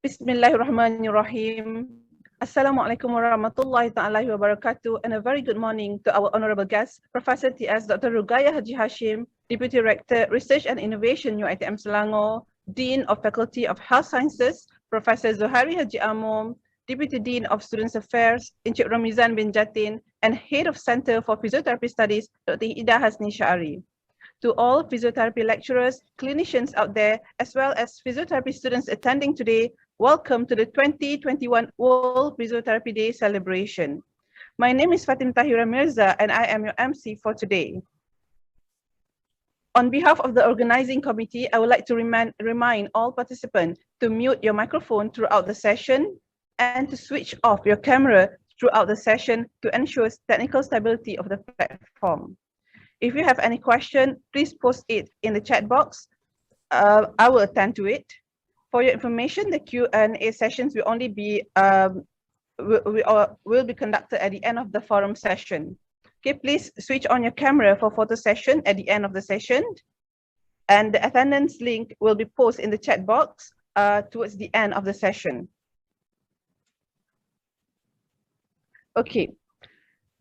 Bismillahirrahmanirrahim. Assalamualaikum warahmatullahi ta'ala wabarakatuh, and a very good morning to our honorable guest, Professor T.S. Dr. Rugaya Haji Hashim, Deputy Rector, Research and Innovation, UiTM Selangor, Dean of Faculty of Health Sciences, Professor Zohari Haji Amom, Deputy Dean of Students Affairs, Encik Ramizan bin Jatin, and Head of Center for Physiotherapy Studies, Dr. Ida Hasni Syari. To all physiotherapy lecturers, clinicians out there, as well as physiotherapy students attending today, welcome to the 2021 World Physiotherapy Day celebration. My name is Fatim Tahira Mirza, and I am your MC for today. On behalf of the organizing committee, I would like to remind all participants to mute your microphone throughout the session and to switch off your camera throughout the session to ensure technical stability of the platform. If you have any question, please post it in the chat box. I will attend to it. For your information, the Q&A sessions will only be will be conducted at the end of the forum session. Okay, please switch on your camera for photo session at the end of the session, and the attendance link will be posted in the chat box towards the end of the session. Okay.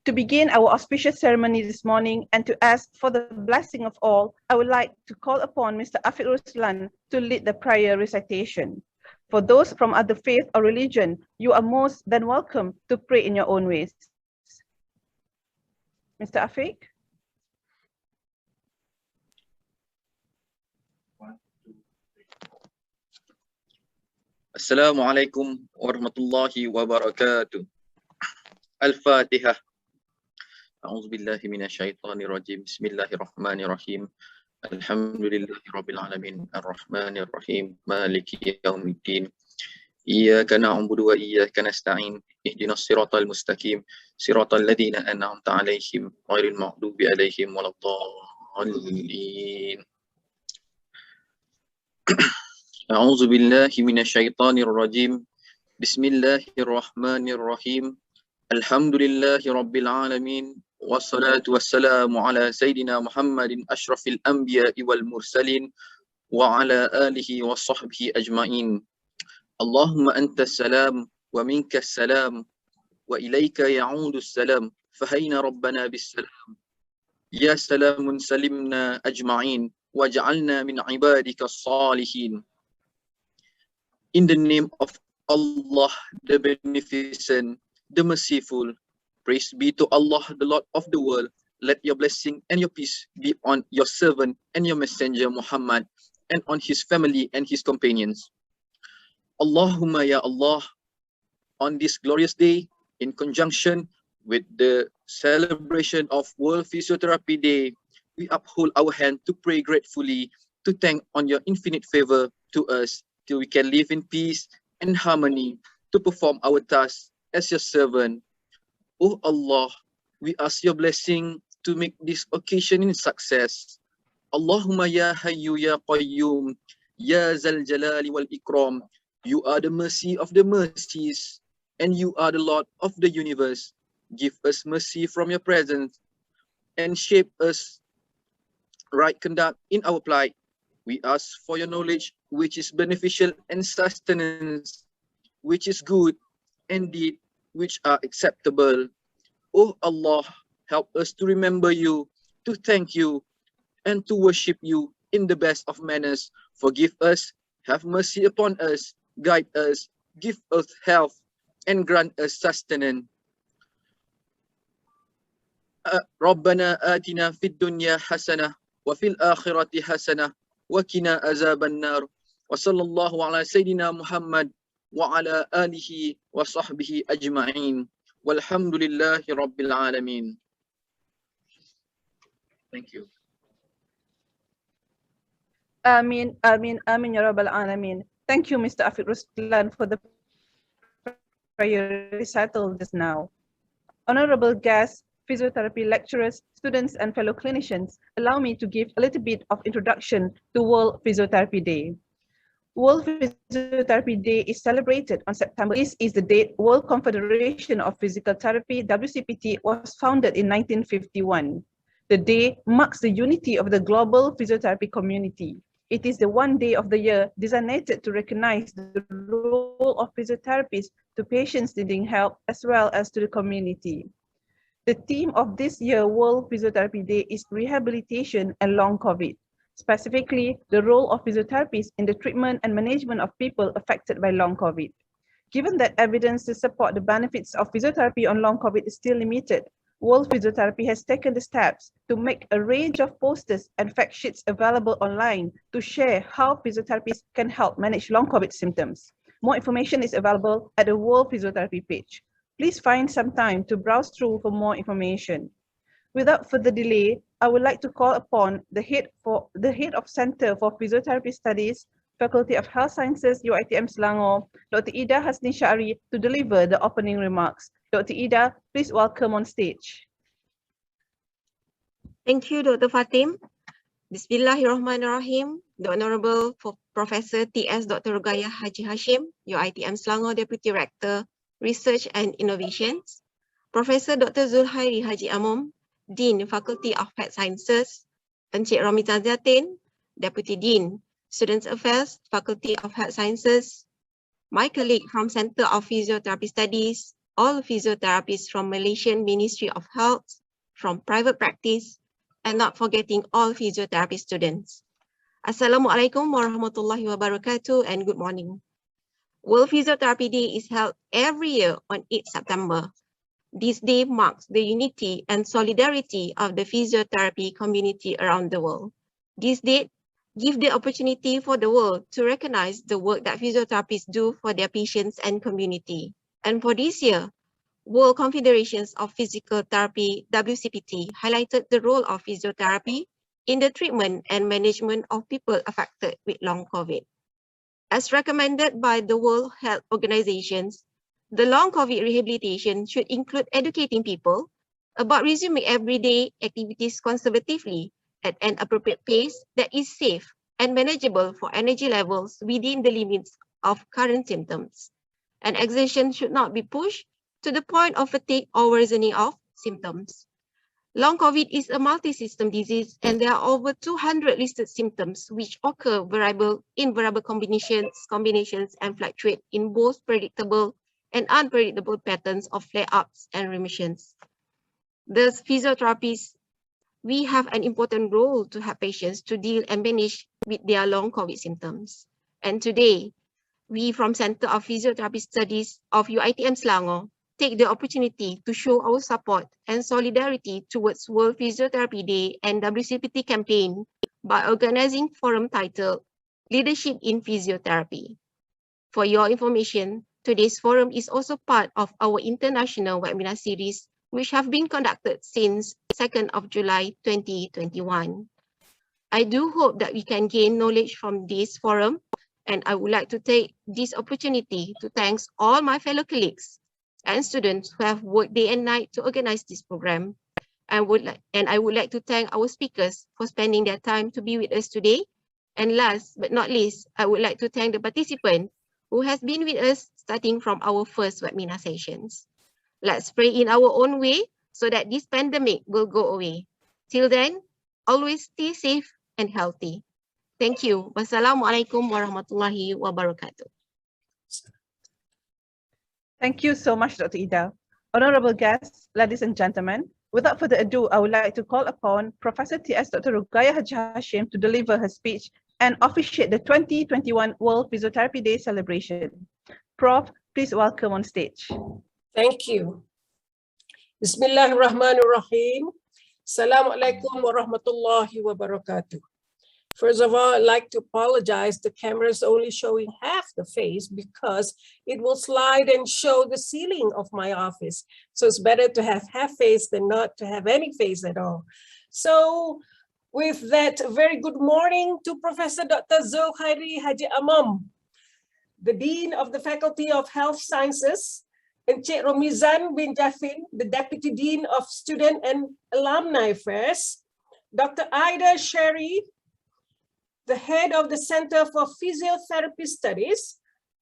To begin our auspicious ceremony this morning and to ask for the blessing of all, I would like to call upon Mr. Afiq Ruslan to lead the prayer recitation. For those from other faith or religion, you are most than welcome to pray in your own ways. Mr. Afiq? Assalamualaikum warahmatullahi wabarakatuh. Al-Fatihah. A'udzubillahi minasyaitonirrajim. Bismillahirrahmanirrahim. Alhamdulillahi rabbil alamin. Arrahmanirrahim. Maliki yaumiddin. Iyyaka na'budu wa iyyaka nasta'in. Ihdinas siratal mustaqim. Siratal ladzina an'amta 'alaihim ghairil maghdubi 'alaihim waladdallin. A'udzubillahi minasyaitonirrajim. Bismillahirrahmanirrahim. Alhamdulillahi rabbil alamin. Wassalatu wassalamu ala Sayyidina Muhammadin ashrafil anbiya'i wal mursalin wa ala alihi wa sahbihi ajma'in. Allahumma antas salam wa minkas salam wa ilayka ya'udus salam fahayna rabbana bis salam. Ya salamun salimna ajma'in waj'alna min ibadika salihin. In the name of Allah, the Beneficent, the Merciful, praise be to Allah, the Lord of the world. Let your blessing and your peace be on your servant and your messenger Muhammad and on his family and his companions. Allahumma ya Allah, on this glorious day, in conjunction with the celebration of World Physiotherapy Day, we uphold our hand to pray gratefully, to thank on your infinite favor to us, till we can live in peace and harmony, to perform our tasks as your servant. Oh Allah, we ask your blessing to make this occasion in success. Allahumma ya hayyu ya qayyum, ya zal jalali wal ikram. You are the mercy of the mercies, and you are the Lord of the universe. Give us mercy from your presence, and shape us right conduct in our plight. We ask for your knowledge, which is beneficial, and sustenance, which is good, and deed, which are acceptable. Oh Allah, help us to remember you, to thank you, and to worship you in the best of manners. Forgive us, have mercy upon us, guide us, give us health, and grant us sustenance. Rabbana atina fid dunya hasanah wa fil akhirati hasanah wa qina azaban nar. Wa sallallahu ala sayyidina Muhammad wa ala alihi wa sahbihi ajma'in. Walhamdulillahi rabbil alamin. Thank you. Amin, amin, amin, ya Rabbal Alameen. Thank you, Mr. Afiq Ruslan, for the prayer recital just now. Honorable guests, physiotherapy lecturers, students, and fellow clinicians, allow me to give a little bit of introduction to World Physiotherapy Day. World Physiotherapy Day is celebrated on September. This is the date World Confederation of Physical Therapy, WCPT, was founded in 1951. The day marks the unity of the global physiotherapy community. It is the one day of the year designated to recognize the role of physiotherapists to patients needing help as well as to the community. The theme of this year's World Physiotherapy Day is rehabilitation and long COVID, specifically the role of physiotherapists in the treatment and management of people affected by long COVID. Given that evidence to support the benefits of physiotherapy on long COVID is still limited, World Physiotherapy has taken the steps to make a range of posters and fact sheets available online to share how physiotherapists can help manage long COVID symptoms. More information is available at the World Physiotherapy page. Please find some time to browse through for more information. Without further delay, I would like to call upon the head of Center for Physiotherapy Studies, Faculty of Health Sciences, UiTM Selangor, Dr. Ida Hasni Syari, to deliver the opening remarks. Dr. Ida, please welcome on stage. Thank you, Dr. Fatim. Bismillahirrahmanirrahim. The Honorable Professor T.S. Dr. Rugayah Haji Hashim, UiTM Selangor Deputy Rector, Research and Innovations. Professor Dr. Zulhairi Haji Amom, Dean, Faculty of Health Sciences. Encik Romi Taziatin, Deputy Dean, Students Affairs, Faculty of Health Sciences. My colleague from Center of Physiotherapy Studies, all physiotherapists from Malaysian Ministry of Health, from private practice, and not forgetting all physiotherapy students. Assalamualaikum warahmatullahi wabarakatuh and good morning. World Physiotherapy Day is held every year on 8 September. This day marks the unity and solidarity of the physiotherapy community around the world. This date gives the opportunity for the world to recognize the work that physiotherapists do for their patients and community. And for this year, World Confederations of Physical Therapy, WCPT, highlighted the role of physiotherapy in the treatment and management of people affected with long COVID. As recommended by the World Health Organizations, the long COVID rehabilitation should include educating people about resuming everyday activities conservatively at an appropriate pace that is safe and manageable for energy levels within the limits of current symptoms. And exertion should not be pushed to the point of fatigue or worsening of symptoms. Long COVID is a multi-system disease and there are over 200 listed symptoms which occur in variable combinations and fluctuate in both predictable and unpredictable patterns of flare-ups and remissions. Thus, physiotherapists, we have an important role to help patients to deal and manage with their long COVID symptoms. And today, we from Center of Physiotherapy Studies of UiTM Selangor take the opportunity to show our support and solidarity towards World Physiotherapy Day and WCPT campaign by organizing forum titled Leadership in Physiotherapy. For your information, today's forum is also part of our international webinar series, which have been conducted since 2nd of July 2021. I do hope that we can gain knowledge from this forum, and I would like to take this opportunity to thank all my fellow colleagues and students who have worked day and night to organize this program. I would like to thank our speakers for spending their time to be with us today. And last but not least, I would like to thank the participant who has been with us starting from our first webinar sessions. Let's pray in our own way so that this pandemic will go away. Till then, always stay safe and healthy. Thank you. Wassalamualaikum warahmatullahi wabarakatuh. Thank you so much, Dr. Ida. Honorable guests, ladies and gentlemen, without further ado, I would like to call upon Professor T.S. Dr. Rugayah Haji Hashim to deliver her speech and officiate the 2021 World Physiotherapy Day celebration. Prof, please welcome on stage. Thank you. Bismillahirrahmanirrahim. Assalamualaikum warahmatullahi wabarakatuh. First of all, I'd like to apologize. The camera is only showing half the face because it will slide and show the ceiling of my office. So it's better to have half face than not to have any face at all. So with that, very good morning to Professor Dr. Zulhairi Haji Amom, the Dean of the Faculty of Health Sciences, and Encik Romizan bin Jafin, the Deputy Dean of Student and Alumni Affairs, Dr. Ida Syari, the head of the Center for Physiotherapy Studies,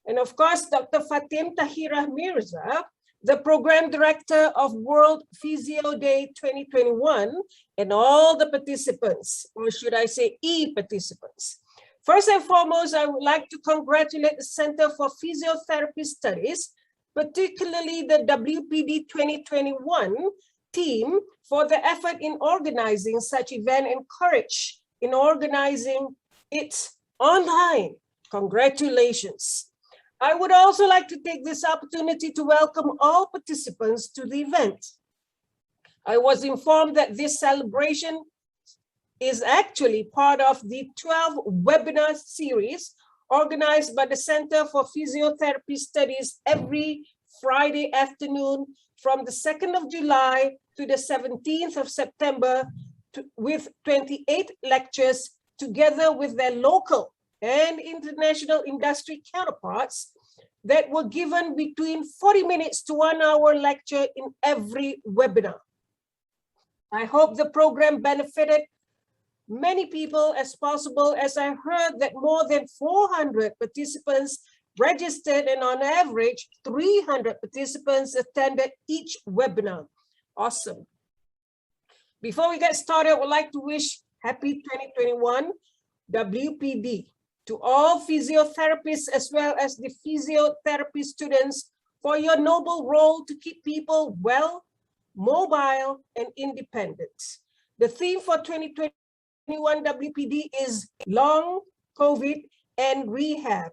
and of course, Dr. Fatim Tahirah Mirza, the Program Director of World Physio Day 2021, and all the participants, or should I say e-participants. First and foremost, I would like to congratulate the Center for Physiotherapy Studies, particularly the WPD 2021 team, for the effort in organizing such event and courage in organizing it online. Congratulations. I would also like to take this opportunity to welcome all participants to the event. I was informed that this celebration is actually part of the 12 webinar series organized by the Center for Physiotherapy Studies every Friday afternoon from the 2nd of July to the 17th of September, with 28 lectures together with their local and international industry counterparts that were given between 40 minutes to 1 hour lecture in every webinar. I hope the program benefited many people as possible, as I heard that more than 400 participants registered and on average 300 participants attended each webinar. Awesome. Before we get started, I would like to wish happy 2021 WPD to all physiotherapists as well as the physiotherapy students for your noble role to keep people well, mobile, and independent. The theme for 2021 WPD is long COVID and rehab.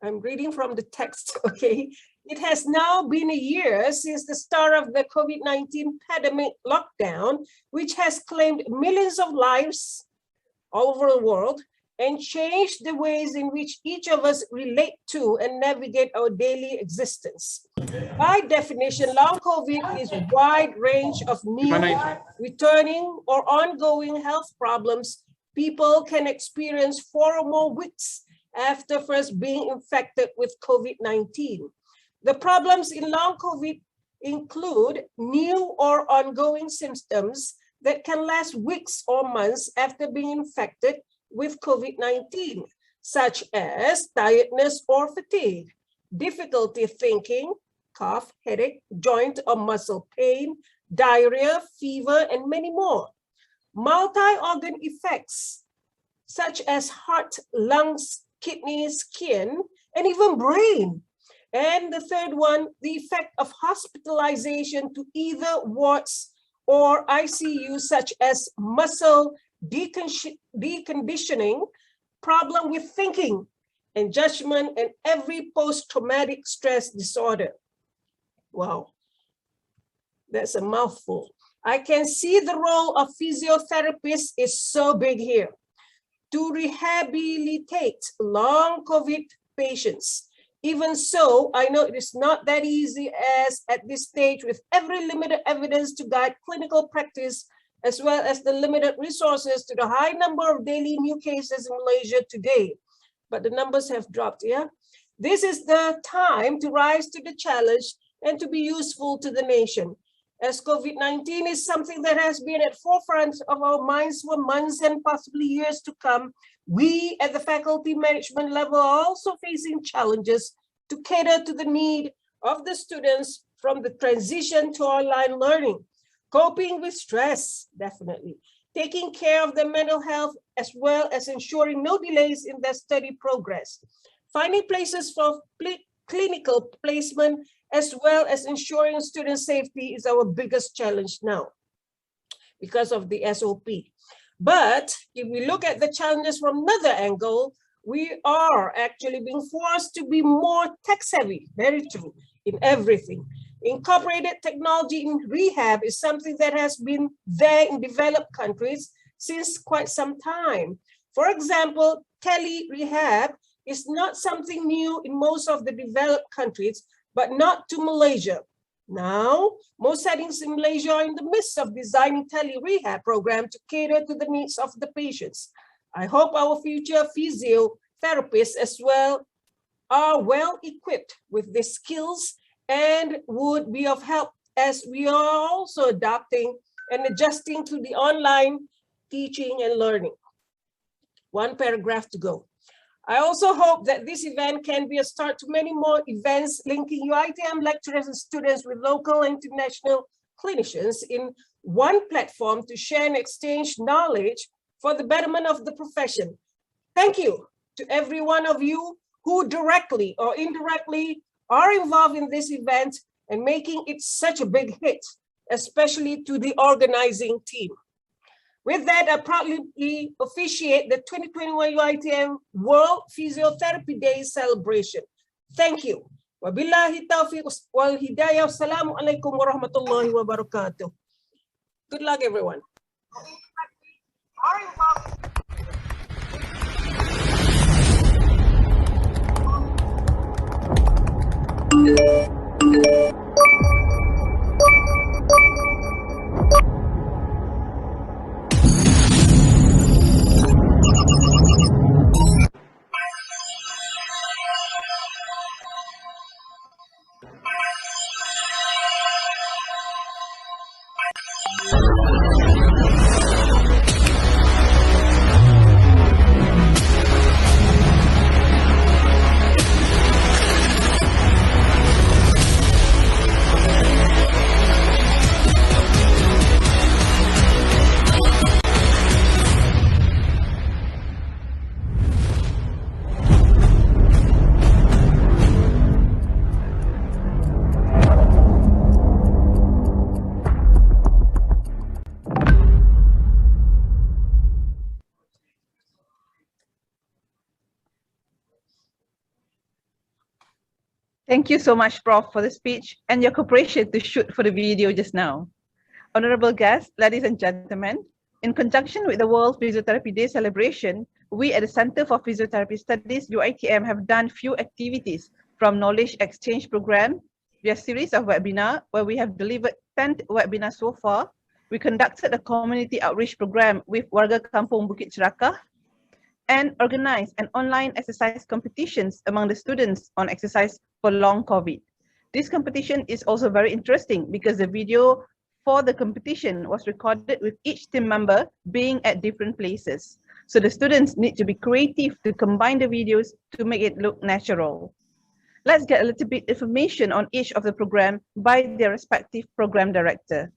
I'm reading from the text, okay? It has now been a year since the start of the COVID-19 pandemic lockdown, which has claimed millions of lives all over the world and changed the ways in which each of us relate to and navigate our daily existence. By definition, long COVID is a wide range of new, returning, or ongoing health problems people can experience 4 or more weeks after first being infected with COVID-19. The problems in long COVID include new or ongoing symptoms that can last weeks or months after being infected with COVID-19, such as tiredness or fatigue, difficulty thinking, cough, headache, joint or muscle pain, diarrhea, fever, and many more. Multi-organ effects, such as heart, lungs, kidneys, skin, and even brain. And the third one, the effect of hospitalization to either wards or ICU, such as muscle deconditioning, problem with thinking and judgment, and every post-traumatic stress disorder. Wow, that's a mouthful. I can see the role of physiotherapists is so big here to rehabilitate long COVID patients. Even so, I know it is not that easy as at this stage, with every limited evidence to guide clinical practice, as well as the limited resources to the high number of daily new cases in Malaysia today. But the numbers have dropped, yeah? This is the time to rise to the challenge and to be useful to the nation. As COVID-19 is something that has been at forefront of our minds for months and possibly years to come, we at the faculty management level are also facing challenges to cater to the need of the students from the transition to online learning, coping with stress, definitely, taking care of their mental health, as well as ensuring no delays in their study progress, finding places for clinical placement, as well as ensuring student safety is our biggest challenge now because of the SOP. But if we look at the challenges from another angle, we are actually being forced to be more tech savvy, very true, in everything. Incorporated technology in rehab is something that has been there in developed countries since quite some time. For example, tele-rehab is not something new in most of the developed countries, but not to Malaysia. Now, most settings in Malaysia are in the midst of designing tele-rehab program to cater to the needs of the patients. I hope our future physiotherapists as well are well equipped with the skills and would be of help as we are also adapting and adjusting to the online teaching and learning. One paragraph to go. I also hope that this event can be a start to many more events linking UITM lecturers and students with local and international clinicians in one platform to share and exchange knowledge for the betterment of the profession. Thank you to every one of you who directly or indirectly are involved in this event and making it such a big hit, especially to the organizing team. With that, I proudly officiate the 2021 UITM World Physiotherapy Day celebration. Thank you. Wabillahi taufiq wal hidayah. Assalamualaikum warahmatullahi wabarakatuh. Good luck, everyone. Thank you so much, Prof, for the speech and your cooperation to shoot for the video just now. Honorable guests, ladies and gentlemen, in conjunction with the World Physiotherapy Day celebration, we at the Center for Physiotherapy Studies, UITM, have done few activities from knowledge exchange program, via series of webinar, where we have delivered 10 webinars so far. We conducted a community outreach program with Warga Kampung Bukit Cerakah, and organized an online exercise competitions among the students on exercise for long COVID. This competition is also very interesting because the video for the competition was recorded with each team member being at different places. So the students need to be creative to combine the videos to make it look natural. Let's get a little bit information on each of the program by their respective program director.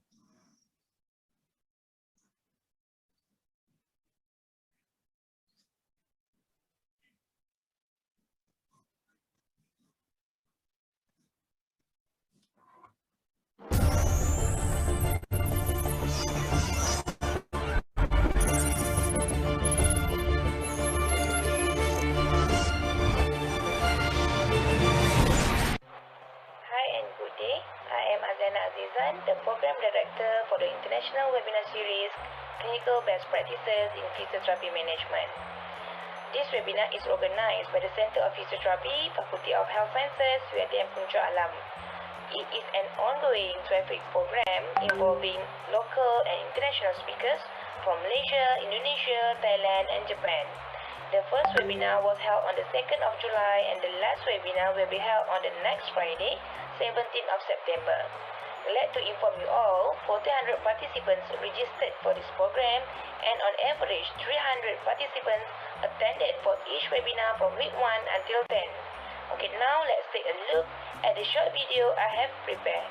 The Program Director for the International Webinar Series, Clinical Best Practices in Physiotherapy Management. This webinar is organized by the Center of Physiotherapy, Faculty of Health Sciences, UITM Puncak Alam. It is an ongoing 12-week program involving local and international speakers from Malaysia, Indonesia, Thailand, and Japan. The first webinar was held on the 2nd of July and the last webinar will be held on the next Friday, 17th of September. Glad to inform you all, 400 participants registered for this program and on average 300 participants attended for each webinar from week 1 until 10. Okay, now let's take a look at the short video I have prepared.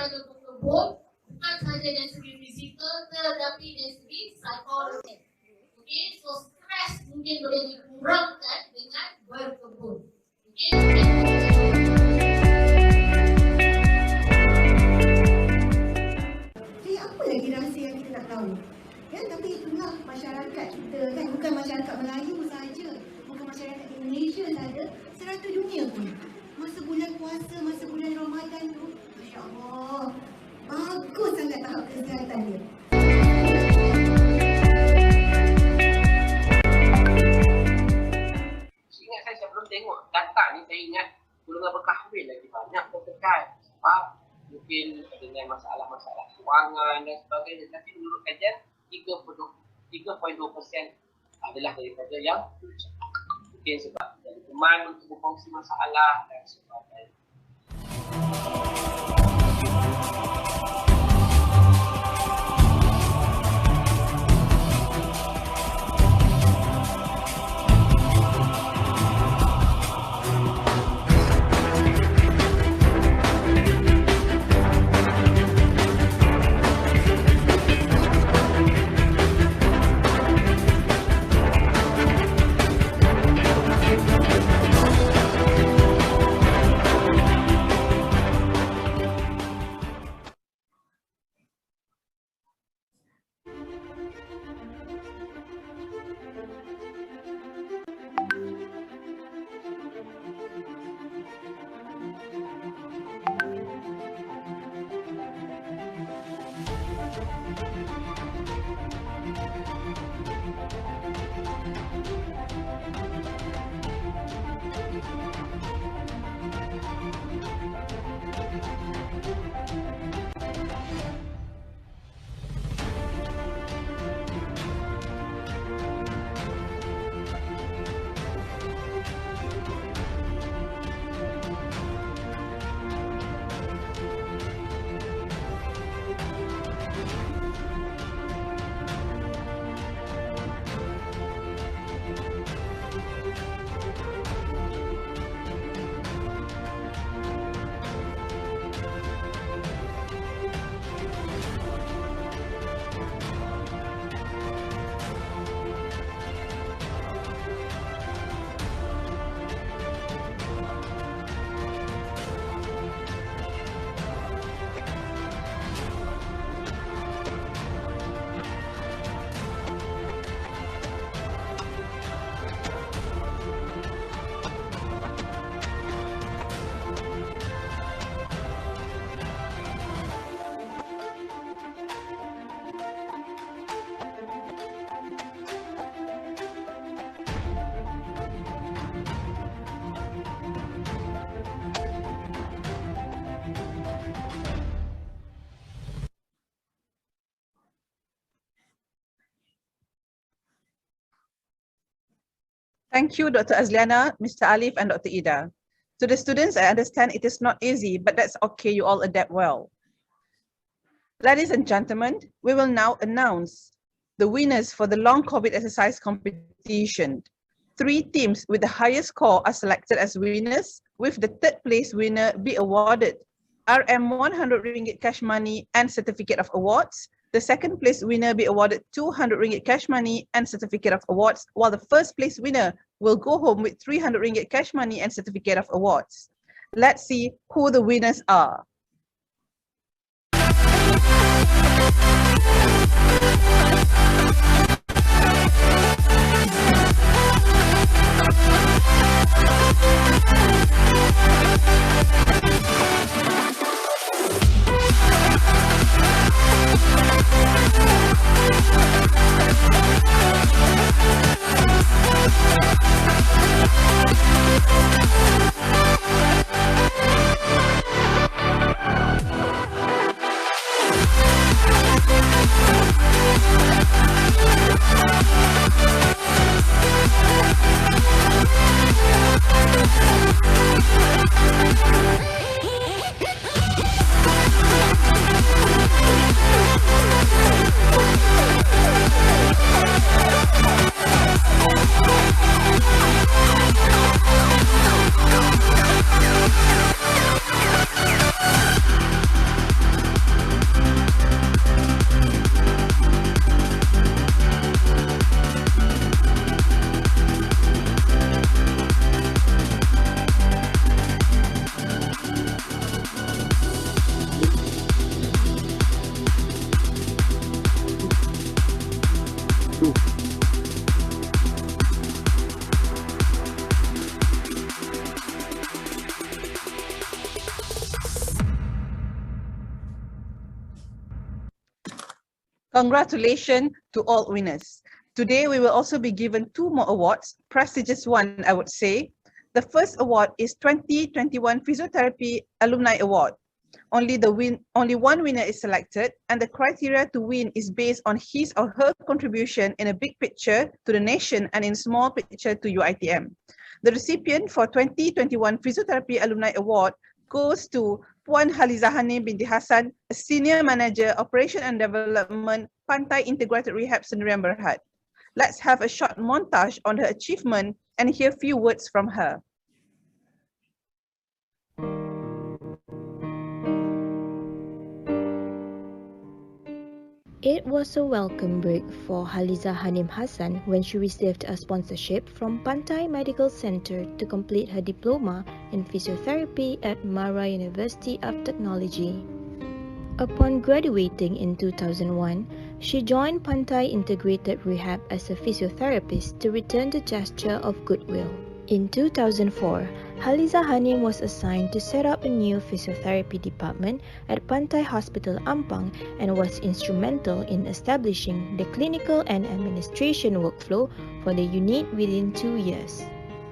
kepada pekebun bukan sahaja dari segi fizikal tetapi dari segi psikologis. Okey, so stres mungkin boleh dikurangkan dengan berkebun. Okey. Jadi apa lagi rahsia yang kita nak tahu? Ya, tapi itulah masyarakat kita kan, bukan masyarakat Melayu saja, bukan masyarakat Indonesia saja, serata dunia pun. Masa bulan puasa, masa bulan Ramadan tu, Masya Allah, bagus sangat tahap kesihatan dia. Ingat saya sebelum tengok data ni, saya ingat golongan berkahwin lagi banyak tertekan sebab mungkin dengan masalah-masalah kewangan dan sebagainya. Tapi menurut kajian 3.2% adalah daripada yang mungkin sebab dari teman untuk berkongsi masalah dan sebagainya. Thank you, Dr. Azliana, Mr. Alif, and Dr. Ida. To the students, I understand it is not easy, but that's okay, you all adapt well. Ladies and gentlemen, we will now announce the winners for the long COVID exercise competition. 3 teams with the highest score are selected as winners, with the 3rd place winner be awarded RM 100 ringgit cash money and certificate of awards. The 2nd place winner be awarded 200 ringgit cash money and certificate of awards, while the 1st place winner will go home with 300 ringgit cash money and certificate of awards. Let's see who the winners are. Congratulations to all winners. Today, we will also be given 2 more awards, prestigious one, I would say. The first award is 2021 Physiotherapy Alumni Award. Only one winner is selected, and the criteria to win is based on his or her contribution in a big picture to the nation and in small picture to UiTM. The recipient for 2021 Physiotherapy Alumni Award goes to Puan Halizahani binti Hassan, a Senior Manager, Operation and Development, Pantai Integrated Rehab Sendirian Berhad. Let's have a short montage on her achievement and hear few words from her. It was a welcome break for Haliza Hanim Hassan when she received a sponsorship from Pantai Medical Center to complete her diploma in physiotherapy at Mara University of Technology. Upon graduating in 2001, she joined Pantai Integrated Rehab as a physiotherapist to return the gesture of goodwill. In 2004, Haliza Hanim was assigned to set up a new physiotherapy department at Pantai Hospital Ampang and was instrumental in establishing the clinical and administration workflow for the unit within 2 years.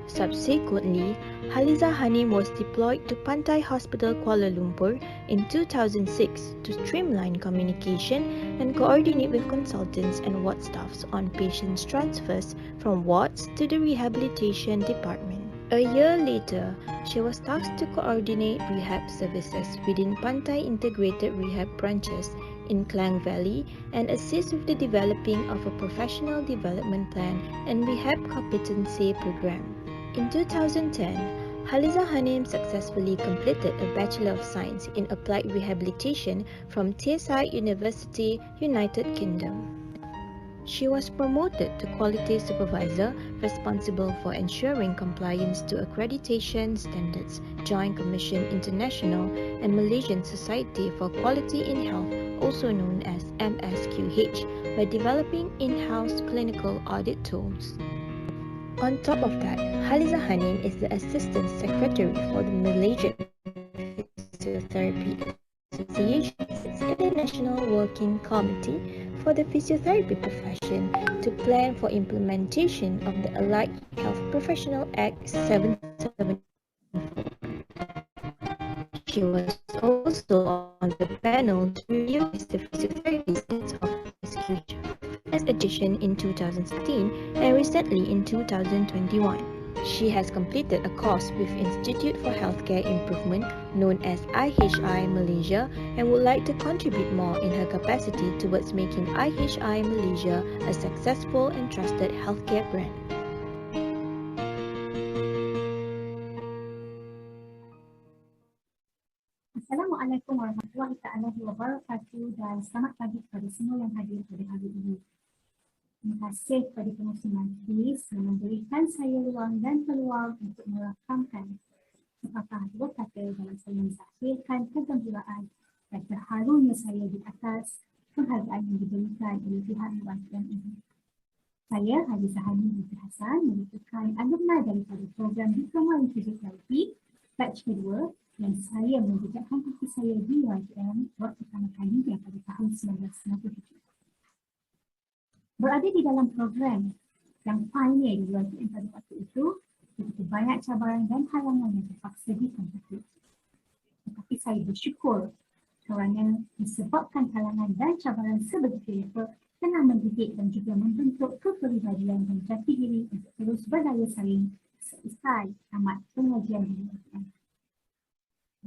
Subsequently, Haliza Hanim was deployed to Pantai Hospital Kuala Lumpur in 2006 to streamline communication and coordinate with consultants and ward staffs on patients' transfers from wards to the rehabilitation department. A year later, she was tasked to coordinate rehab services within Pantai Integrated Rehab branches in Klang Valley and assist with the developing of a professional development plan and rehab competency program. In 2010, Haliza Hanim successfully completed a Bachelor of Science in Applied Rehabilitation from Teesside University, United Kingdom. She was promoted to Quality Supervisor, responsible for ensuring compliance to accreditation standards, Joint Commission International and Malaysian Society for Quality in Health, also known as MSQH, by developing in-house clinical audit tools. On top of that, Haliza Hanim is the Assistant Secretary for the Malaysian Physiotherapy Association, its International Working Committee for the Physiotherapy Profession to plan for implementation of the Allied Health Professional Act 774. She was also on the panel to review the physiotherapy status of SQH as addition in 2016 and recently in 2021. She has completed a course with Institute for Healthcare Improvement known as IHI Malaysia and would like to contribute more in her capacity towards making IHI Malaysia a successful and trusted healthcare brand. Assalamualaikum warahmatullahi wabarakatuh dan selamat pagi kepada semua yang hadir pada hari ini. Terima kasih kepada pengurusi majlis yang memberikan saya ruang dan peluang untuk merakamkan sepatah dua kata dalam saya menzahirkan kegembiraan dan terharunya saya di atas penghargaan yang diberikan oleh pihak UiTM ini. Saya, Haliza Hanim binti Hassan, merupakan alumni daripada program Diploma in Physiotherapy batch kedua yang saya menjejakkan kaki saya di UiTM buat pertama kalinya pada tahun 1997. Berada di dalam program yang pioneer di UiTM pada waktu itu, begitu banyak cabaran dan halangan yang terpaksa dihadapi. Tetapi saya bersyukur kerana disebabkan halangan dan cabaran sebegitu rupa telah mendidik dan juga membentuk kepribadian dan jati diri untuk terus berdaya saing seusai tamat pengajian di UiTM.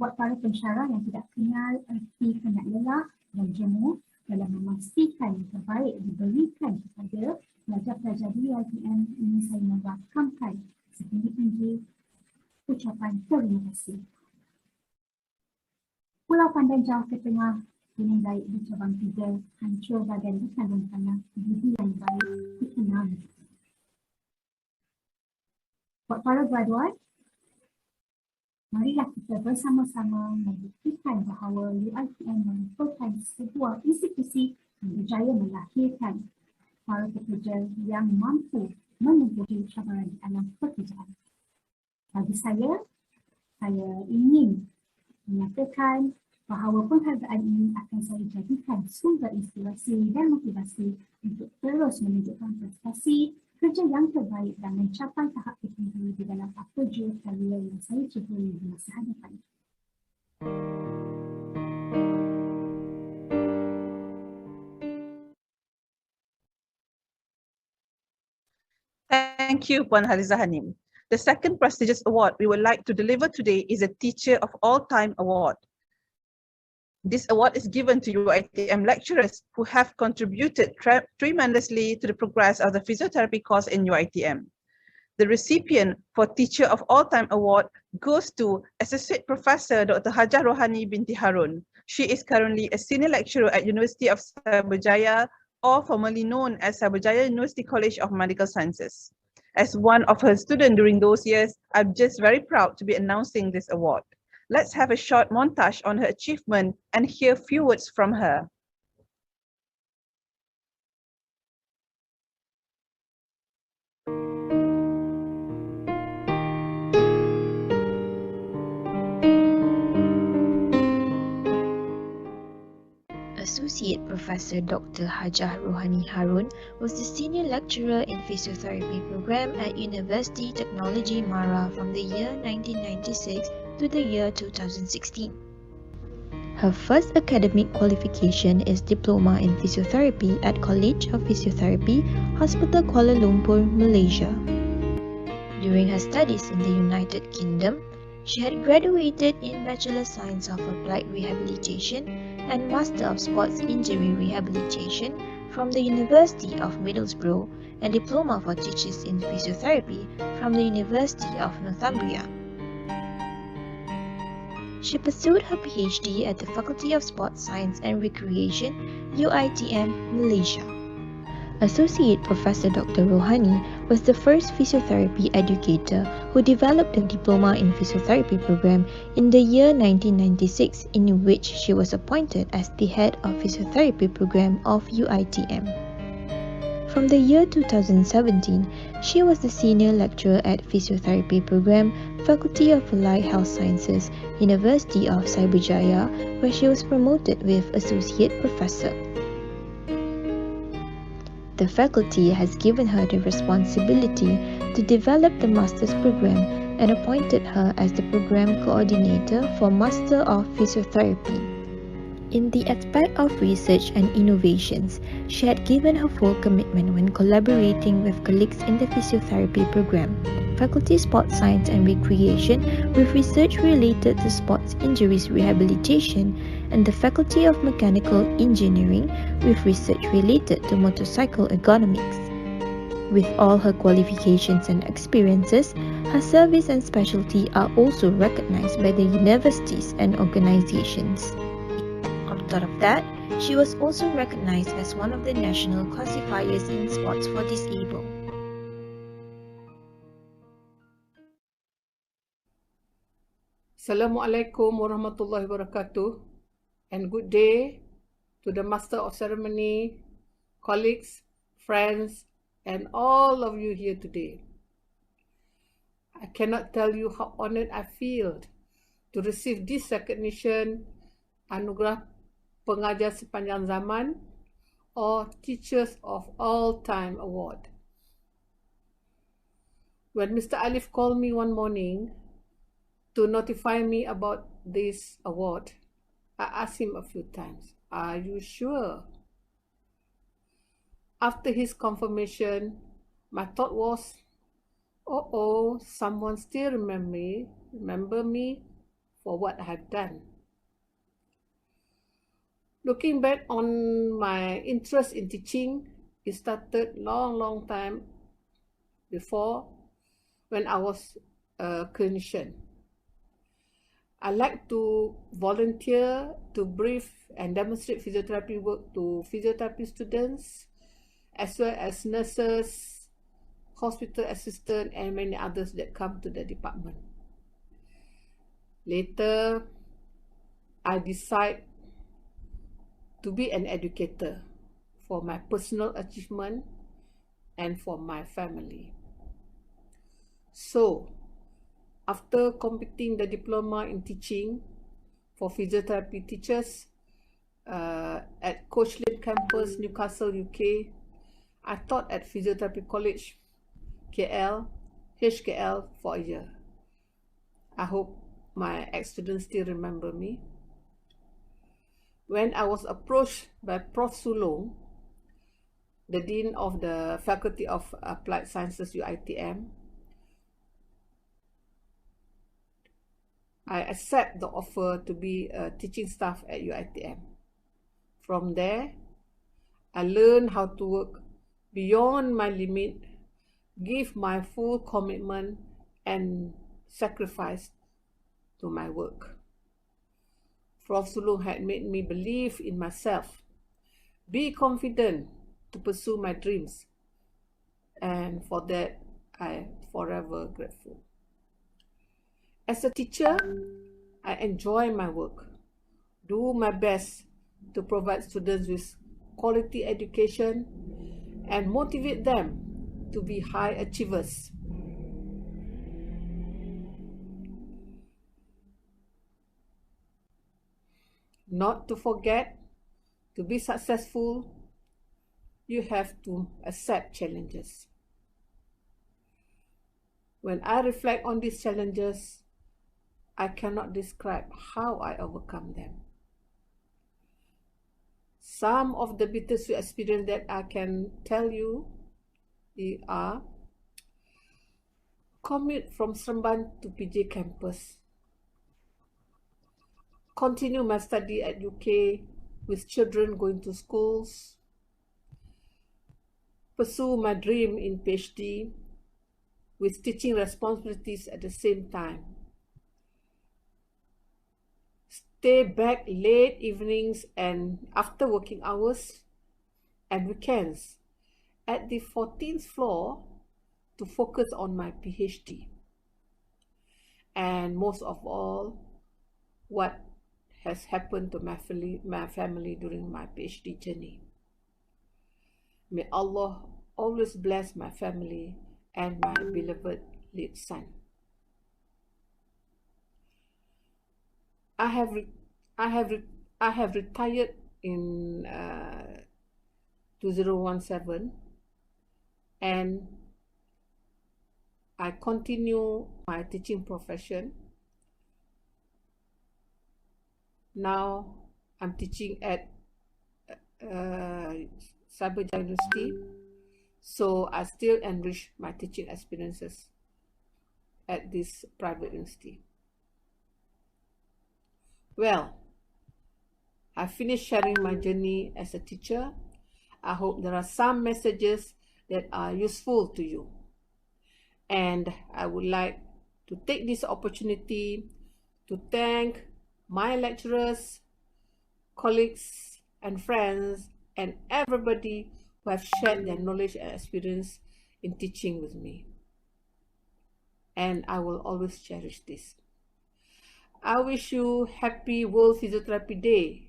Buat para pensyarah yang tidak kenal erti penat lelah dan jemu dalam memastikan yang terbaik diberikan kepada pelajar-pelajar di UiTM ini, saya merakamkan setinggi-tinggi ucapan terima kasih. Pulau Pandan jauh ke tengah, gunung baik di cabang 3, hancur badan di kandung tanah, budi yang baik dikenal. Buat para graduat, marilah kita bersama-sama membuktikan bahawa UiTM merupakan sebuah institusi yang berjaya melahirkan para pekerja yang mampu menempuhi cabaran di alam pekerjaan. Bagi saya ingin menyatakan Bahawa penghargaan ini akan saya jadikan sumber inspirasi dan motivasi untuk terus menunjukkan prestasi, kerja yang terbaik dan mencapai tahap tertentu di dalam apa jua karya yang saya ceburi di masa hadapan. Thank you, Puan Haliza Hanim. The second prestigious award we would like to deliver today is a Teacher of All Time Award. This award is given to UiTM lecturers who have contributed tremendously to the progress of the physiotherapy course in UiTM. The recipient for Teacher of All Time Award goes to Associate Professor Dr. Hajah Rohani binti Harun. She is currently a senior lecturer at University of Cyberjaya, or formerly known as Cyberjaya University College of Medical Sciences. As one of her students during those years, I'm just very proud to be announcing this award. Let's have a short montage on her achievement and hear a few words from her. Associate Professor Dr. Hajah Rohani Harun was the senior lecturer in physiotherapy program at Universiti Tekonologi Mara from the year 1996 to the year 2016. Her first academic qualification is Diploma in Physiotherapy at College of Physiotherapy, Hospital Kuala Lumpur, Malaysia. During her studies in the United Kingdom, she had graduated in Bachelor Science of Applied Rehabilitation and Master of Sports Injury Rehabilitation from the University of Middlesbrough and Diploma for Teachers in Physiotherapy from the University of Northumbria. She pursued her PhD at the Faculty of Sports Science and Recreation, UiTM, Malaysia. Associate Professor Dr. Rohani was the first physiotherapy educator who developed a diploma in physiotherapy program in the year 1996, in which she was appointed as the head of physiotherapy program of UiTM. From the year 2017, she was the senior lecturer at physiotherapy program, Faculty of Allied Health Sciences, University of Cyberjaya, where she was promoted with associate professor. The faculty has given her the responsibility to develop the master's program and appointed her as the program coordinator for Master of Physiotherapy. In the aspect of research and innovations, she had given her full commitment when collaborating with colleagues in the physiotherapy program, Faculty Sports Science and Recreation, with research related to sports injuries rehabilitation, and the Faculty of Mechanical Engineering, with research related to motorcycle ergonomics. With all her qualifications and experiences, her service and specialty are also recognized by the universities and organizations. On top of that, she was also recognized as one of the national classifiers in sports for disabled. Assalamualaikum warahmatullahi wabarakatuh, and good day to the Master of Ceremony, colleagues, friends, and all of you here today. I cannot tell you how honored I feel to receive this recognition, Anugerah Pengajar Sepanjang Zaman, or Teachers of All Time Award. When Mr. Alif called me one morning to notify me about this award, I asked him a few times, "Are you sure?" After his confirmation, my thought was, oh, someone still remember me for what I've done. Looking back on my interest in teaching, it started long time before, when I was a clinician. I like to volunteer to brief and demonstrate physiotherapy work to physiotherapy students, as well as nurses, hospital assistants, and many others that come to the department. Later, I decided to be an educator for my personal achievement and for my family. So, after completing the diploma in teaching, for physiotherapy teachers at Coachlit campus, Newcastle, UK. I taught at Physiotherapy College, KL, HKL for a year. I hope my ex-students still remember me. When I was approached by Prof. Sulong, the Dean of the Faculty of Applied Sciences, UITM, I accept the offer to be a teaching staff at UITM. From there, I learned how to work beyond my limit, give my full commitment and sacrifice to my work. Prof. Sulong had made me believe in myself, be confident to pursue my dreams, and for that, I am forever grateful. As a teacher, I enjoy my work, do my best to provide students with quality education and motivate them to be high achievers. Not to forget, to be successful, you have to accept challenges. When I reflect on these challenges, I cannot describe how I overcome them. Some of the bittersweet experience that I can tell you are commute from Seremban to PJ campus, continue my study at UK with children going to schools, pursue my dream in PhD with teaching responsibilities at the same time, stay back late evenings and after working hours and weekends at the 14th floor to focus on my PhD. And most of all, what has happened to my family during my PhD journey. May Allah always bless my family and my beloved late son. I have retired in 2017, and I continue my teaching profession. Now I'm teaching at Universiti, so I still enrich my teaching experiences at this private university. Well, I finished sharing my journey as a teacher. I hope there are some messages that are useful to you. And I would like to take this opportunity to thank my lecturers, colleagues, and friends, and everybody who have shared their knowledge and experience in teaching with me. And I will always cherish this. I wish you happy World Physiotherapy Day.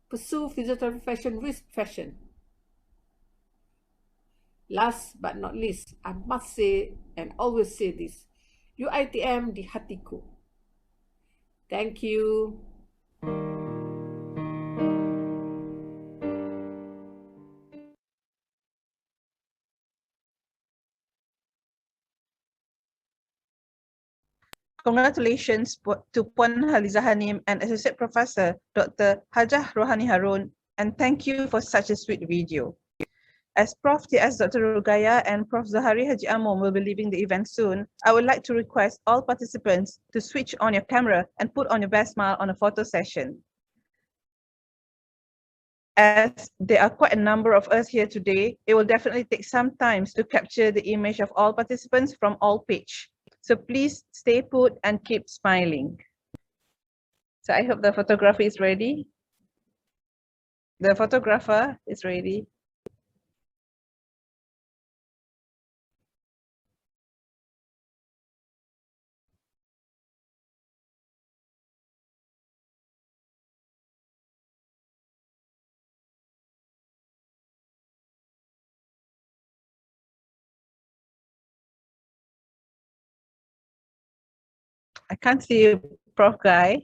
Pursue physiotherapy fashion with fashion. Last but not least, I must say and always say this, UITM di hatiku. Thank you. Congratulations to Puan Haliza Hanim and Associate Professor Dr. Hajah Rohani Harun, and thank you for such a sweet video. As Prof. T.S. Dr. Rugaya and Prof. Zahari Haji Amom will be leaving the event soon, I would like to request all participants to switch on your camera and put on your best smile on a photo session. As there are quite a number of us here today, it will definitely take some time to capture the image of all participants from all pitch. So please stay put and keep smiling. So I hope the photographer is ready. The photographer is ready. I can't see you, Prof. Guy.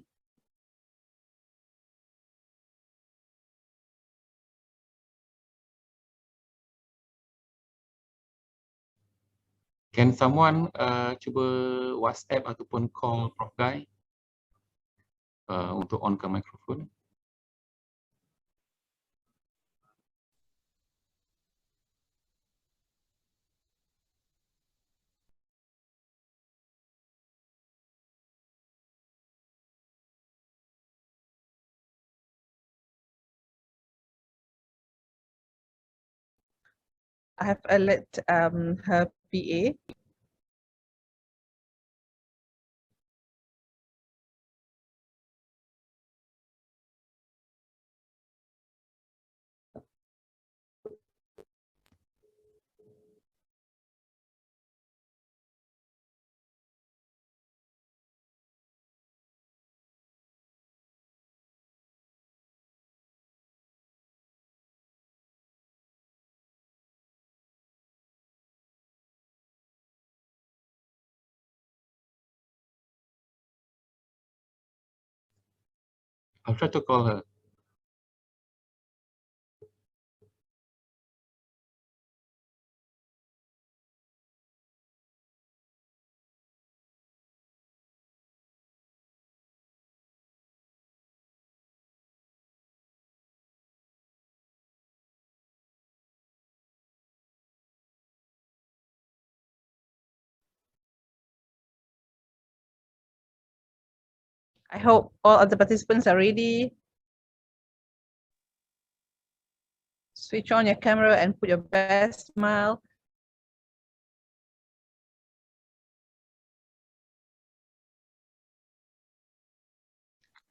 Can someone cuba WhatsApp ataupun call Prof Guy untuk on ke mikrofon? I have alert her PA. I'll try to call her. I hope all of the participants are ready. Switch on your camera and put your best smile.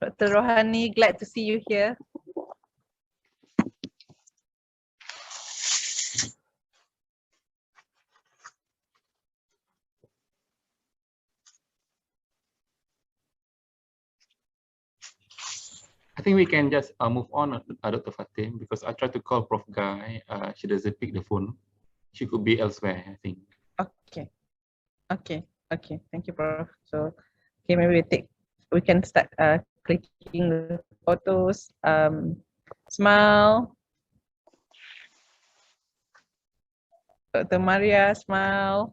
Dr. Rohani, glad to see you here. I think we can just move on, Dr. Fatim, because I tried to call Prof Guy. She doesn't pick the phone. She could be elsewhere, I think. Okay. Thank you, Prof. So, okay, maybe we can start clicking the photos. Smile. Dr. Maria, smile.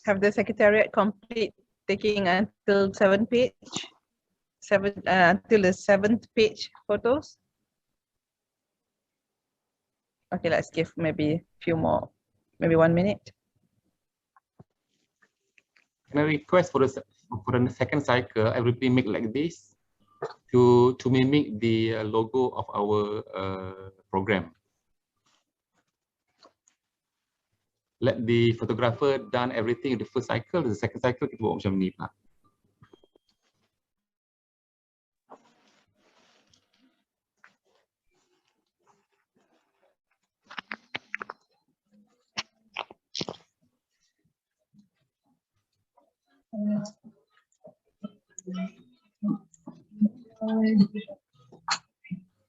Have the secretariat complete taking until 7 page? Until the 7th page photos? Okay, let's give maybe a few more, maybe 1 minute. Can I request for the second cycle, everybody make like this to mimic the logo of our program. Let the photographer done everything in the first cycle, the second cycle kita buat macam ni pula.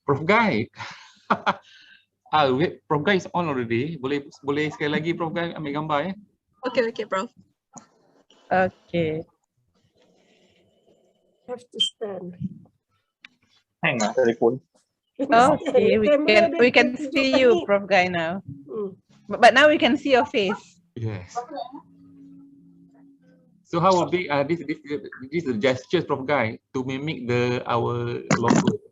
Prof Guy. Wait, Prof Guy is on already. Boleh sekali lagi Prof Guy ambil gambar ya. Okay, Prof. Okay. Have to stand. Hang on, telephone. Okay, we can see you, Prof Guy now. But now we can see your face. Yes. So how will be this is the gestures, Prof Guy, to mimic our logo.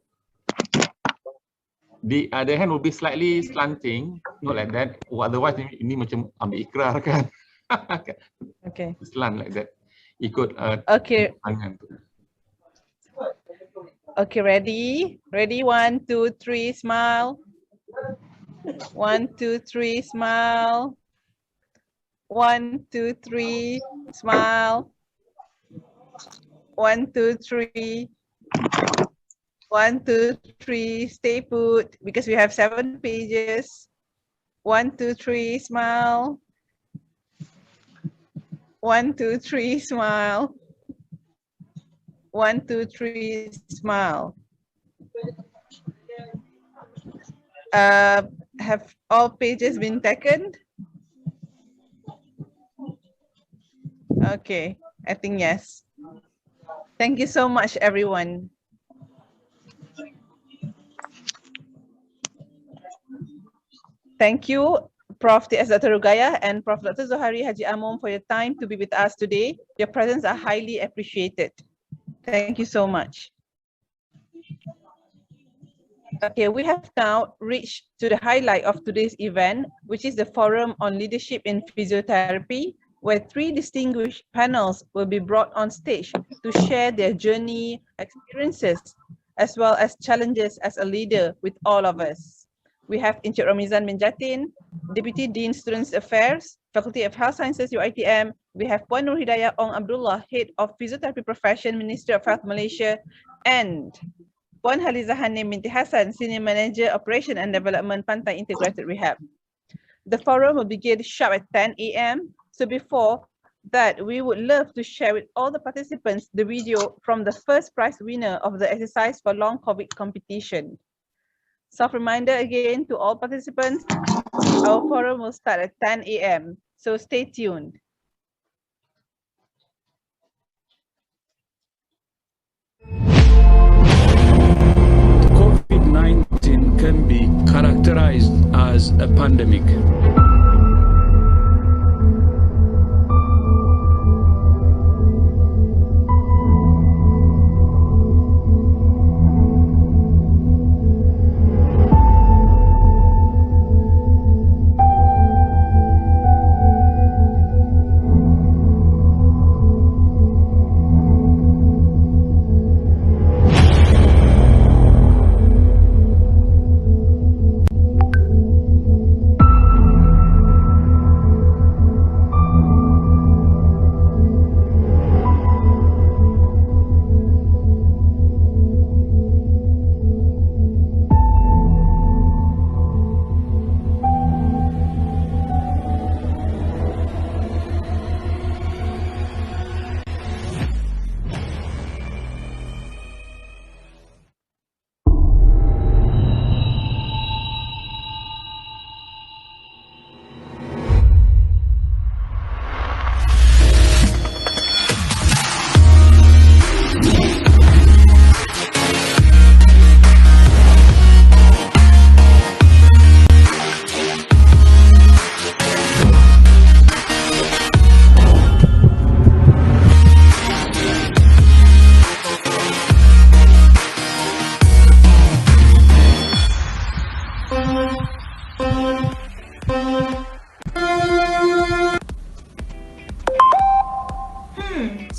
The other hand will be slightly slanting, not like that. Otherwise ini macam ambil ikrar kan. Okay. Slant like that. Ikut okay. Tangan tu. Okay, ready? Ready, 1, 2, 3, smile. 1, 2, 3, smile. 1, 2, 3, smile. 1, 2, 3. 1, 2, 3, stay put because we have 7 pages. 1, 2, 3, smile. 1, 2, 3, smile. 1, 2, 3, smile. Have all pages been taken? Okay, I think yes. Thank you so much, everyone. Thank you, Prof. T.S. Dr. Rugaya and Prof. Dr. Zohari Haji Amom for your time to be with us today. Your presence are highly appreciated. Thank you so much. Okay, we have now reached to the highlight of today's event, which is the Forum on Leadership in Physiotherapy, where 3 distinguished panels will be brought on stage to share their journey, experiences, as well as challenges as a leader with all of us. We have Encik Ramizan bin Jatin, Deputy Dean Students Affairs, Faculty of Health Sciences, UiTM. We have Puan Nur Hidayah Ong Abdullah, Head of Physiotherapy Profession, Ministry of Health Malaysia, and Puan Haliza Hanim binti Hassan, Senior Manager Operation and Development, Pantai Integrated Rehab. The forum will begin sharp at 10 a.m. So before that, we would love to share with all the participants the video from the first prize winner of the exercise for long COVID competition. Soft reminder again to all participants, our forum will start at 10 a.m. So stay tuned. COVID-19 can be characterized as a pandemic.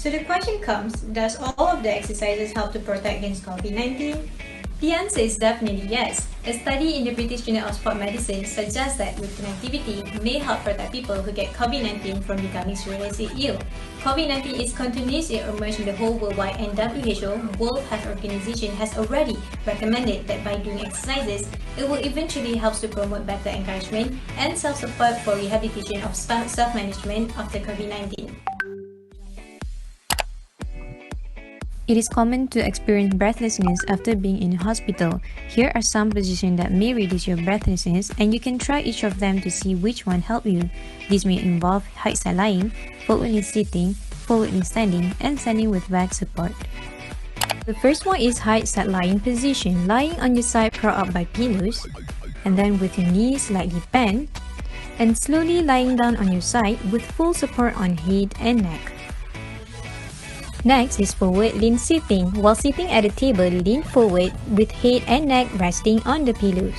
So the question comes, does all of the exercises help to protect against COVID-19? The answer is definitely yes. A study in the British Journal of Sport Medicine suggests that routine activity may help protect people who get COVID-19 from becoming seriously ill. COVID-19 is continuously emerging the whole worldwide, and WHO, World Health Organization, has already recommended that by doing exercises, it will eventually help to promote better encouragement and self-support for rehabilitation of self-management after COVID-19. It is common to experience breathlessness after being in a hospital. Here are some positions that may reduce your breathlessness, and you can try each of them to see which one helps you. These may involve high-side lying, forwardly sitting, forwardly standing, and standing with back support. The first one is high-side lying position, lying on your side propped up by pillows, and then with your knees slightly bent, and slowly lying down on your side with full support on head and neck. Next is forward lean sitting. While sitting at a table, lean forward with head and neck resting on the pillows.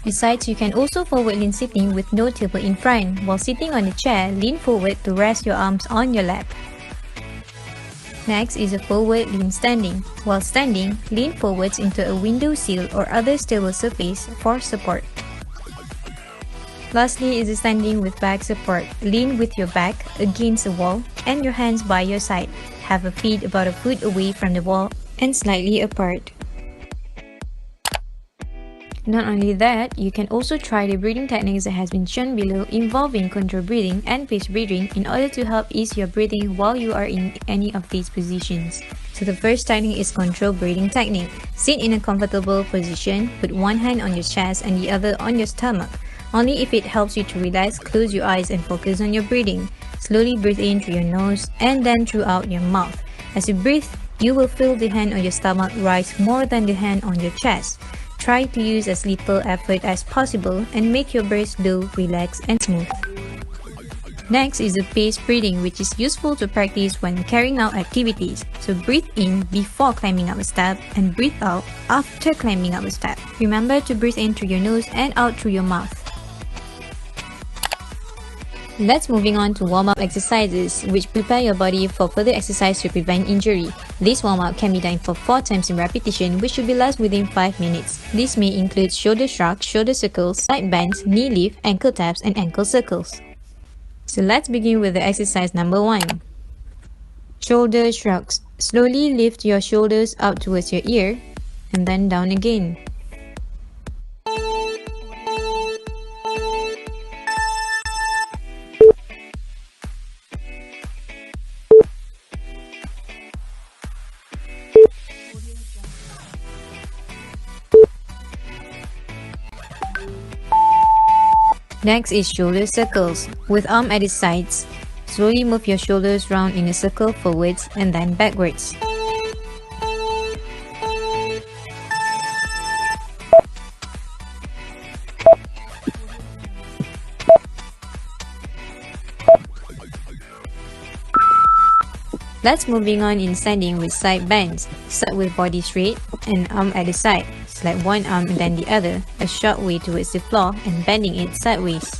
Besides, you can also forward lean sitting with no table in front. While sitting on a chair, lean forward to rest your arms on your lap. Next is a forward lean standing. While standing, lean forwards into a window sill or other stable surface for support. Lastly is standing with back support. Lean with your back against the wall and your hands by your side. Have your feet about a foot away from the wall and slightly apart. Not only that, you can also try the breathing techniques that has been shown below involving control breathing and face breathing in order to help ease your breathing while you are in any of these positions. So the first technique is control breathing technique. Sit in a comfortable position, put one hand on your chest and the other on your stomach. Only if it helps you to relax, close your eyes and focus on your breathing. Slowly breathe in through your nose and then throughout your mouth. As you breathe, you will feel the hand on your stomach rise more than the hand on your chest. Try to use as little effort as possible and make your breath slow, relaxed, and smooth. Next is the pace breathing, which is useful to practice when carrying out activities. So breathe in before climbing up a step and breathe out after climbing up a step. Remember to breathe in through your nose and out through your mouth. Let's moving on to warm-up exercises, which prepare your body for further exercise to prevent injury. This warm-up can be done for 4 times in repetition, which should be last within 5 minutes. This may include shoulder shrugs, shoulder circles, side bends, knee lift, ankle taps, and ankle circles. So let's begin with the exercise number 1. Shoulder shrugs. Slowly lift your shoulders up towards your ear and then down again. Next is shoulder circles. With arm at its sides, slowly move your shoulders round in a circle forwards and then backwards. Let's moving on in standing with side bends. Start with body straight and arm at the side. Slide one arm and then the other, a short way towards the floor and bending it sideways.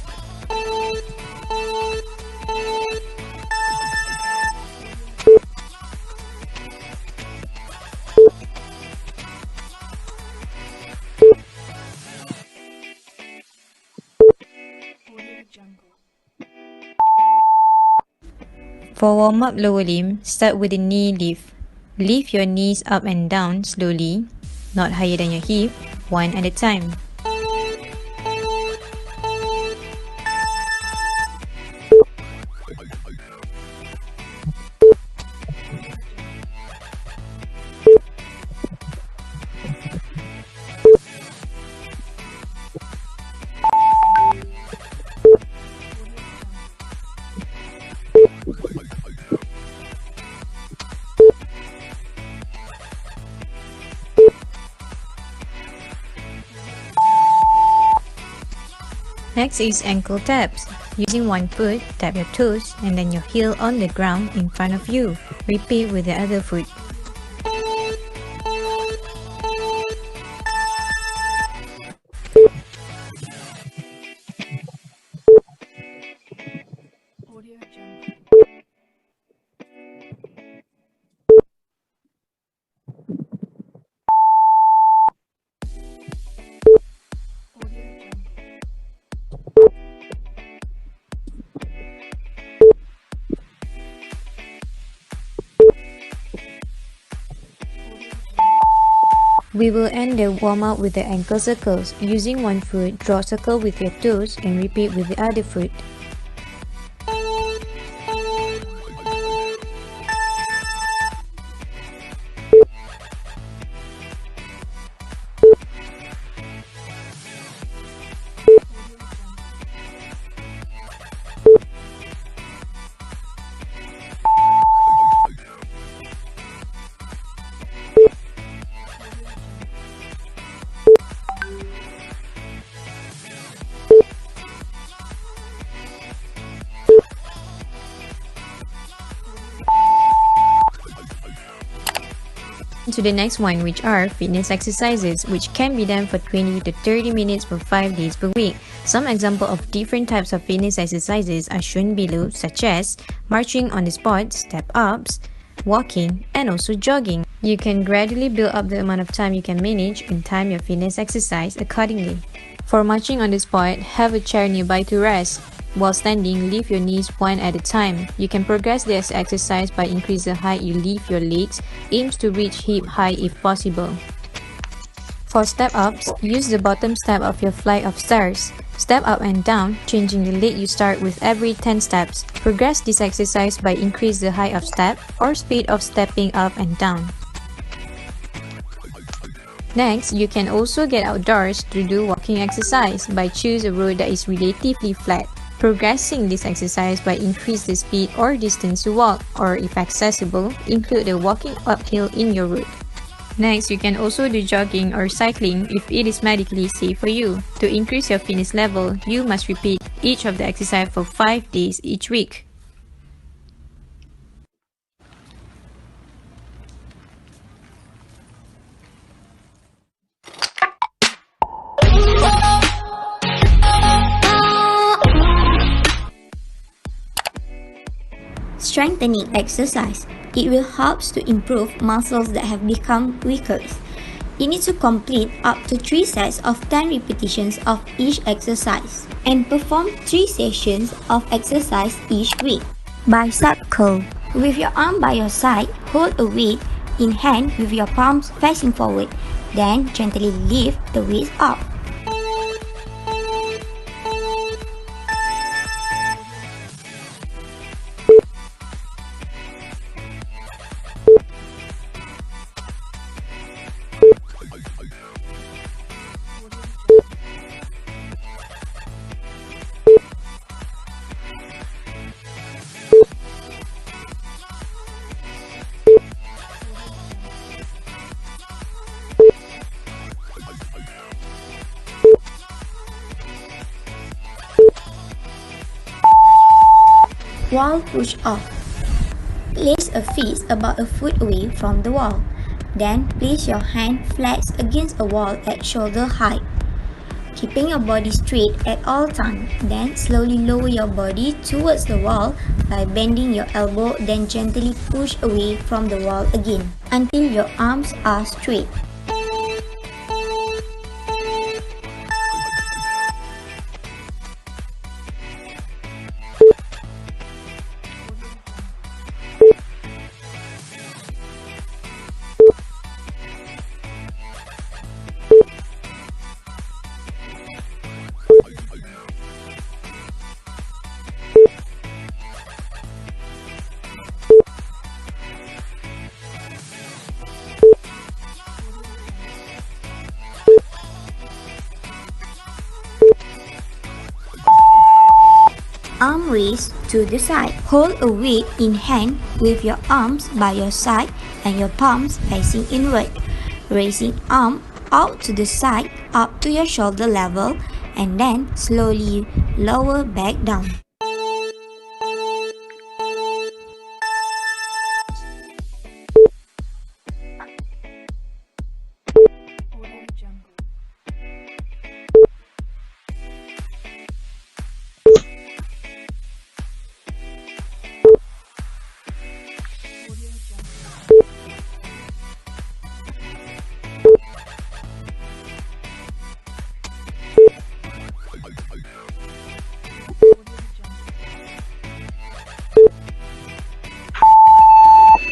For warm-up lower limb, start with the knee lift. Lift your knees up and down slowly, not higher than your hip, one at a time. Next is ankle taps. Using one foot, tap your toes and then your heel on the ground in front of you. Repeat with the other foot. We will end the warm-up with the ankle circles. Using one foot, draw a circle with your toes and repeat with the other foot. To the next one, which are fitness exercises, which can be done for 20 to 30 minutes for 5 days per week. Some examples of different types of fitness exercises are shown below, such as marching on the spot, step-ups, walking, and also jogging. You can gradually build up the amount of time you can manage and time your fitness exercise accordingly. For marching on the spot, have a chair nearby to rest. While standing, lift your knees one at a time. You can progress this exercise by increasing the height you lift your legs. Aims to reach hip high if possible. For step-ups, use the bottom step of your flight of stairs. Step up and down, changing the leg you start with every 10 steps. Progress this exercise by increase the height of step or speed of stepping up and down. Next, you can also get outdoors to do walking exercise by choose a road that is relatively flat. Progressing this exercise by increase the speed or distance you walk, or if accessible, include the walking uphill in your route. Next, you can also do jogging or cycling if it is medically safe for you. To increase your fitness level, you must repeat each of the exercise for 5 days each week. Strengthening exercise. It will help to improve muscles that have become weaker. You need to complete up to 3 sets of 10 repetitions of each exercise and perform 3 sessions of exercise each week. Bicep curl. With your arm by your side, hold a weight in hand with your palms facing forward. Then gently lift the weight up. Wall push-off. Place a feet about a foot away from the wall. Then place your hand flat against a wall at shoulder height. Keeping your body straight at all times. Then slowly lower your body towards the wall by bending your elbow, then gently push away from the wall again until your arms are straight. Arm raise to the side. Hold a weight in hand with your arms by your side and your palms facing inward. Raising arm out to the side up to your shoulder level and then slowly lower back down.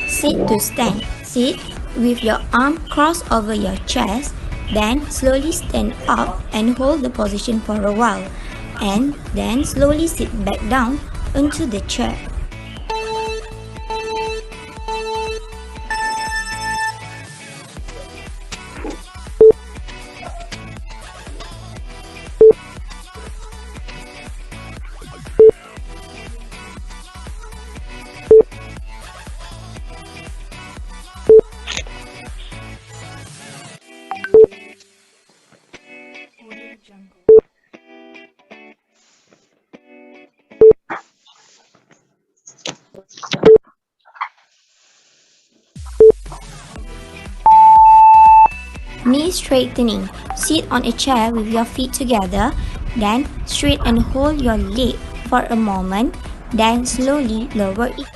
Sit to stand. Sit with your arm crossed over your chest, then slowly stand up and hold the position for a while, and then slowly sit back down onto the chair. Knee straightening. Sit on a chair with your feet together, then straight and hold your leg for a moment, then slowly lower it.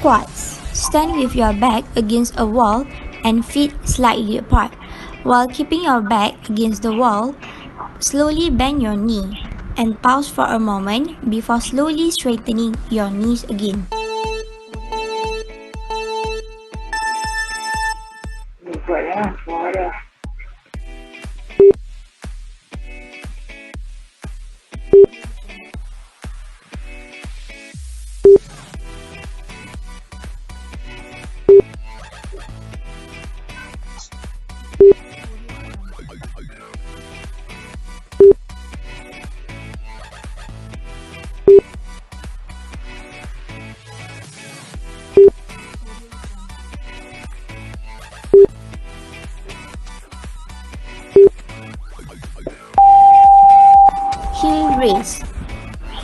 Squats. Stand with your back against a wall and feet slightly apart. While keeping your back against the wall, slowly bend your knee and pause for a moment before slowly straightening your knees again. Heel raise.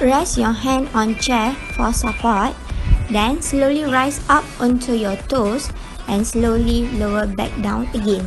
Rest your hand on chair for support, then slowly rise up onto your toes and slowly lower back down again.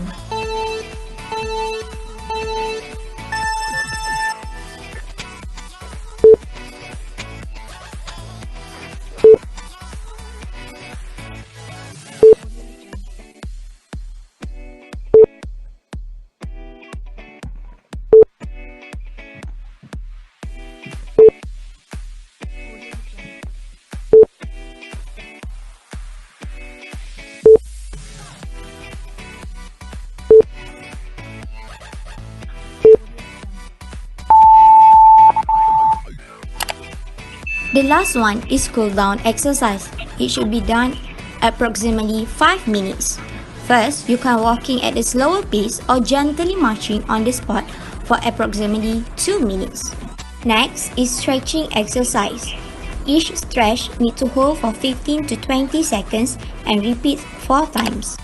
The last one is cool down exercise. It should be done approximately 5 minutes. First, you can walking at a slower pace or gently marching on the spot for approximately 2 minutes. Next is stretching exercise. Each stretch need to hold for 15 to 20 seconds and repeat 4 times.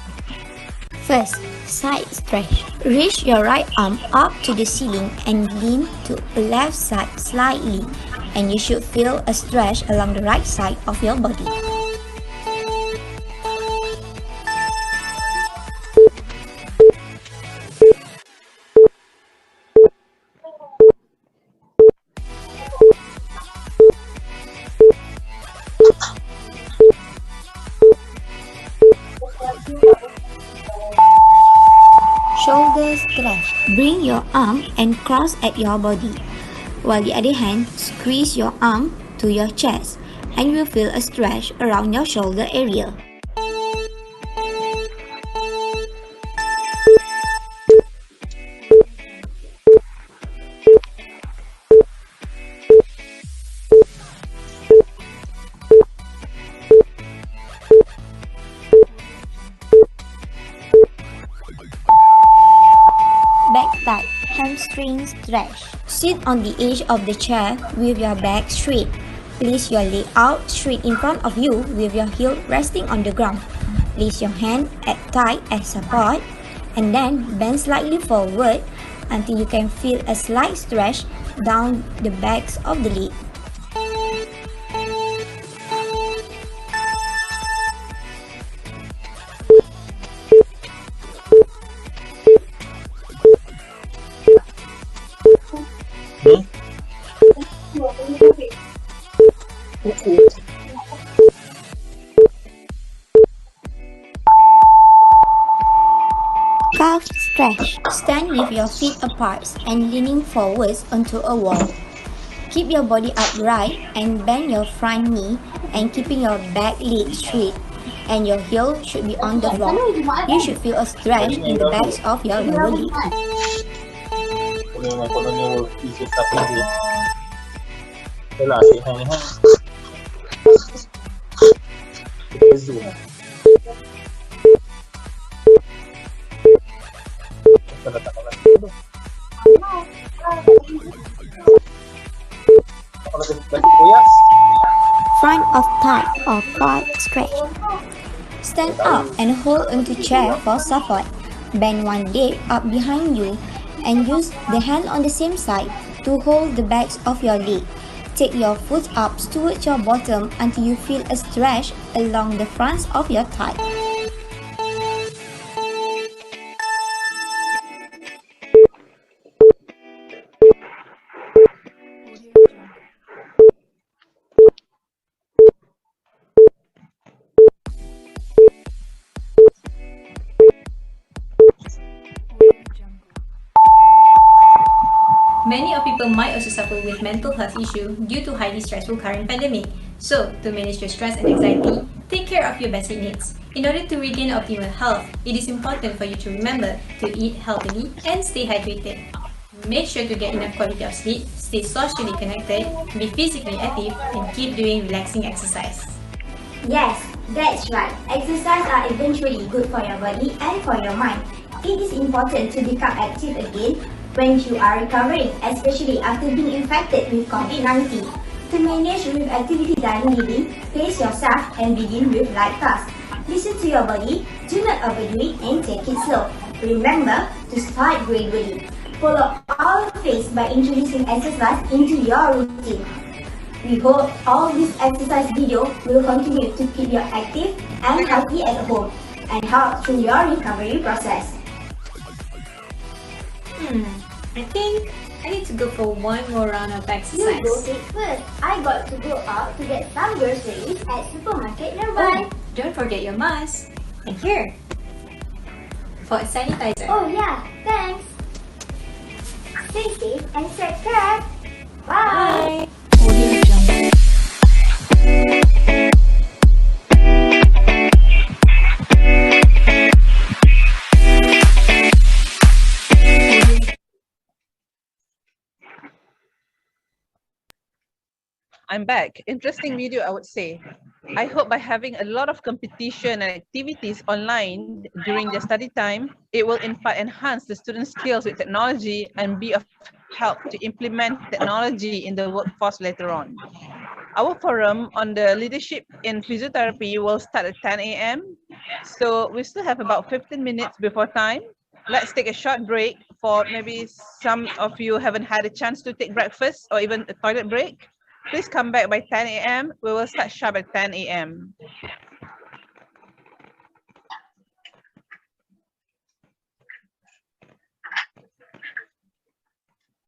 First, side stretch. Reach your right arm up to the ceiling and lean to the left side slightly, and you should feel a stretch along the right side of your body. Shoulder stretch. Bring your arm and cross at your body, while the other hand squeeze your arm to your chest, and you will feel a stretch around your shoulder area. Back tight, hamstring stretch. Sit on the edge of the chair with your back straight. Place your leg out straight in front of you with your heel resting on the ground. Place your hand at tight as support and then bend slightly forward until you can feel a slight stretch down the backs of the leg. Calf stretch. Stand with your feet apart and leaning forwards onto a wall. Keep your body upright and bend your front knee and keeping your back leg straight, and your heel should be on the floor. You should feel a stretch in the backs of your lower leg. Front of thigh or quad stretch. Stand up and hold onto chair for support. Bend one leg up behind you and use the hand on the same side to hold the backs of your leg. Take your foot up towards your bottom until you feel a stretch along the fronts of your thigh. Many of people might also suffer with mental health issues due to highly stressful current pandemic. So, to manage your stress and anxiety, take care of your basic needs. In order to regain optimal health, it is important for you to remember to eat healthily and stay hydrated. Make sure to get enough quality of sleep, stay socially connected, be physically active, and keep doing relaxing exercise. Yes, that's right. Exercise are eventually good for your body and for your mind. It is important to become active again when you are recovering, especially after being infected with COVID-19. To manage with activity daily living, pace yourself and begin with light tasks. Listen to your body, do not overdo it and take it slow. Remember to start gradually. Follow our phase by introducing exercise into your routine. We hope all these exercise videos will continue to keep you active and healthy at home and help through your recovery process. I think I need to go for one more round of exercise. You go take first. I got to go out to get some groceries at supermarket nearby. Oh, don't forget your mask. And here, for a sanitizer. Oh yeah, thanks. Stay safe and take care. Bye. I'm back. Interesting video, I would say. I hope by having a lot of competition and activities online during their study time, it will in fact enhance the students' skills with technology and be of help to implement technology in the workforce later on. Our forum on the leadership in physiotherapy will start at 10 a.m. So we still have about 15 minutes before time. Let's take a short break for maybe some of you haven't had a chance to take breakfast or even a toilet break. Please come back by 10 a.m. We will start sharp at 10 a.m.